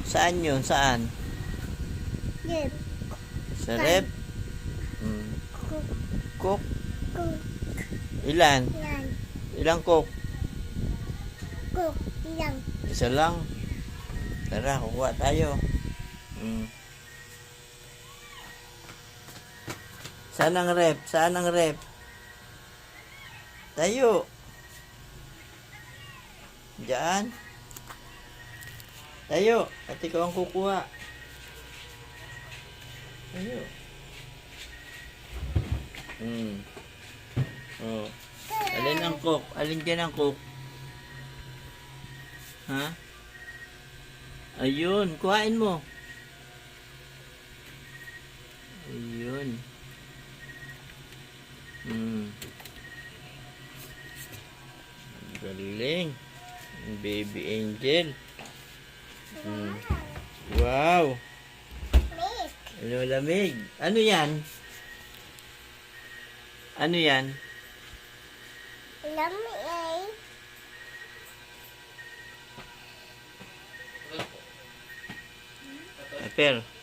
Saan yun? Saan? Rep. Sa rep? Cook. Cook? Cook. Ilan? Yan. Ilang cook? Cook. Yan. Isa lang. Tara, kukuha tayo. Saan ang rep? Saan ang rep? Tayo. Diyan. Tayo. At ikaw ang kukuha. Tayo. Oh. Alin ang cook? Alin dyan ang cook? Ha? Ayun. Kuhain mo. Ayun. Galing. Baby angel. Wow. Milk. Ano lamig? Ano yan? Ano yan? Lamig. Apple.